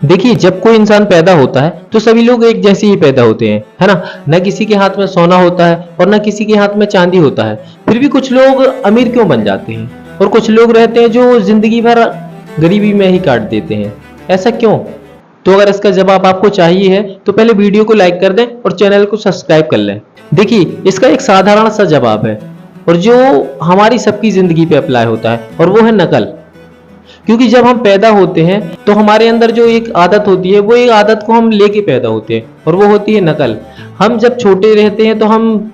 देखिए, जब कोई इंसान पैदा होता है तो सभी लोग एक जैसे ही पैदा होते हैं, है ना? न किसी के हाथ में सोना होता है और न किसी के हाथ में चांदी होता है। फिर भी कुछ लोग अमीर क्यों बन जाते हैं और कुछ लोग रहते हैं जो जिंदगी भर गरीबी में ही काट देते हैं। ऐसा क्यों? तो अगर इसका जवाब आपको चाहिए है तो पहले वीडियो को लाइक कर दें और चैनल को सब्सक्राइब कर लें। देखिए, इसका एक साधारण सा जवाब है और जो हमारी सबकी जिंदगी पे अप्लाई होता है, और वो है नकल। क्योंकि जब हम पैदा होते हैं तो हमारे अंदर जो एक आदत होती है, वो एक आदत को हम लेके पैदा होते हैं और वो होती है नकल। हम जब छोटे रहते हैं तो हम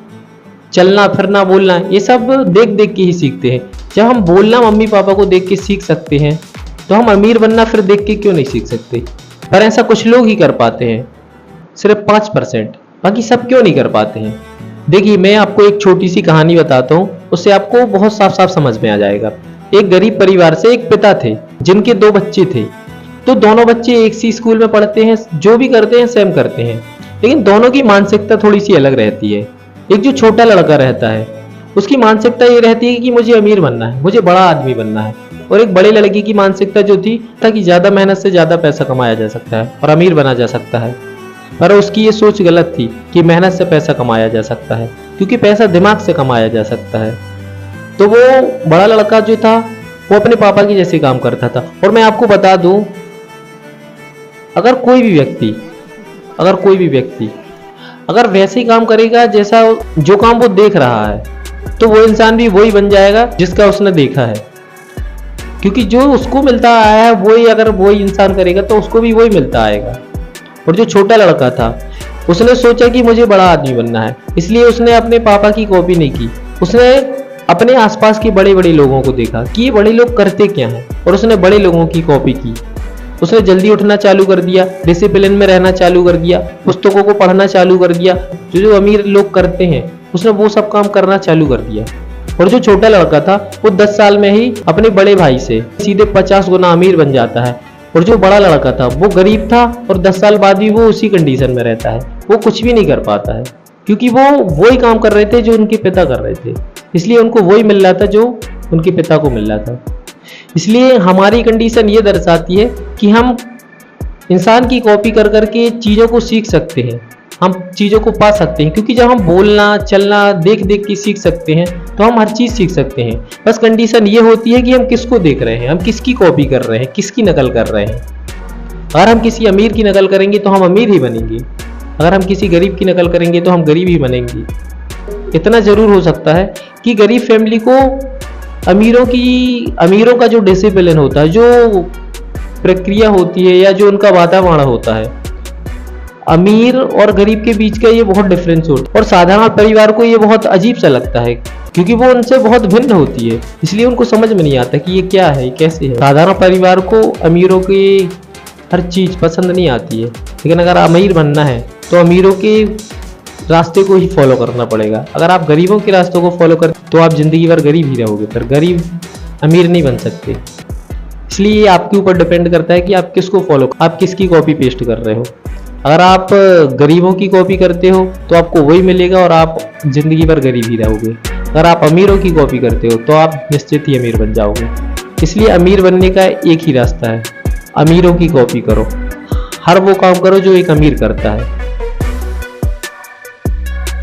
चलना फिरना बोलना ये सब देख देख के ही सीखते हैं। जब हम बोलना मम्मी पापा को देख के सीख सकते हैं तो हम अमीर बनना फिर देख के क्यों नहीं सीख सकते? पर ऐसा कुछ लोग ही कर पाते हैं, सिर्फ 5%। बाकी सब क्यों नहीं कर पाते हैं? देखिए, मैं आपको एक छोटी सी कहानी बताता हूँ, उससे आपको बहुत साफ साफ समझ में आ जाएगा। एक गरीब परिवार से एक पिता थे जिनके 2 बच्चे थे। तो दोनों बच्चे एक सी स्कूल में पढ़ते हैं, जो भी करते हैं सेम करते हैं, लेकिन दोनों की मानसिकता थोड़ी सी अलग रहती है। एक जो छोटा लड़का रहता है उसकी मानसिकता ये रहती है कि मुझे अमीर बनना है, मुझे बड़ा आदमी बनना है। और एक बड़े लड़के की मानसिकता जो थी कि ज्यादा मेहनत से ज्यादा पैसा कमाया जा सकता है और अमीर बना जा सकता है। पर उसकी ये सोच गलत थी कि मेहनत से पैसा कमाया जा सकता है, क्योंकि पैसा दिमाग से कमाया जा सकता है। तो वो बड़ा लड़का जो था वो अपने पापा की जैसे काम करता था। और मैं आपको बता दूं, अगर कोई भी व्यक्ति अगर वैसे ही काम करेगा जैसा जो काम वो देख रहा है, तो वो इंसान भी वही बन जाएगा जिसका उसने देखा है। क्योंकि जो उसको मिलता आया है वही अगर वही इंसान करेगा तो उसको भी वही मिलता आएगा। और जो छोटा लड़का था उसने सोचा कि मुझे बड़ा आदमी बनना है, इसलिए उसने अपने पापा की कॉपी नहीं की। उसने अपने आसपास के बड़े बड़े लोगों को देखा कि ये बड़े लोग करते क्या हैं, और उसने बड़े लोगों की कॉपी की। उसने जल्दी उठना चालू कर दिया, डिसिप्लिन में रहना चालू कर दिया, पुस्तकों को पढ़ना चालू कर दिया। जो अमीर लोग करते हैं उसने वो सब काम करना चालू कर दिया। और जो छोटा लड़का था वो 10 साल में ही अपने बड़े भाई से सीधे 50 गुना अमीर बन जाता है। और जो बड़ा लड़का था वो गरीब था और 10 साल बाद भी वो उसी कंडीशन में रहता है, वो कुछ भी नहीं कर पाता है। क्योंकि वो वही काम कर रहे थे जो उनके पिता कर रहे थे, इसलिए उनको वही मिल रहा था जो उनके पिता को मिल रहा था। इसलिए हमारी कंडीशन ये दर्शाती है कि हम इंसान की कॉपी कर करके चीज़ों को सीख सकते हैं, हम चीज़ों को पा सकते हैं। क्योंकि जब हम बोलना चलना देख देख के सीख सकते हैं तो हम हर चीज़ सीख सकते हैं। बस कंडीशन ये होती है कि हम किसको देख रहे हैं, हम किसकी कॉपी कर रहे हैं, किसकी नकल कर रहे हैं। अगर हम किसी अमीर की नकल करेंगे तो हम अमीर ही बनेंगे, अगर हम किसी गरीब की नकल करेंगे तो हम गरीब ही बनेंगे। इतना जरूर हो सकता है कि गरीब फैमिली को अमीरों का जो डिसिप्लिन होता है, जो प्रक्रिया होती है या जो उनका वातावरण होता है, अमीर और गरीब के बीच का ये बहुत डिफरेंस होता है। और साधारण परिवार को ये बहुत अजीब सा लगता है क्योंकि वो उनसे बहुत भिन्न होती है, इसलिए उनको समझ में नहीं आता कि ये क्या है, कैसे है। साधारण परिवार को अमीरों की हर चीज पसंद नहीं आती है, लेकिन अगर अमीर बनना है तो अमीरों के रास्ते को ही फॉलो करना पड़ेगा। अगर आप गरीबों के रास्तों को फॉलो कर तो आप जिंदगी भर गरीब ही रहोगे, पर गरीब अमीर नहीं बन सकते। इसलिए ये आपके ऊपर डिपेंड करता है कि आप किसको फॉलो, आप किसकी कॉपी पेस्ट कर रहे हो। अगर आप गरीबों की कॉपी करते हो तो आपको वही मिलेगा और आप जिंदगी भर गरीब ही रहोगे। अगर आप अमीरों की कॉपी करते हो तो आप निश्चित ही अमीर बन जाओगे। इसलिए अमीर बनने का एक ही रास्ता है, अमीरों की कॉपी करो, हर वो काम करो जो एक अमीर करता है।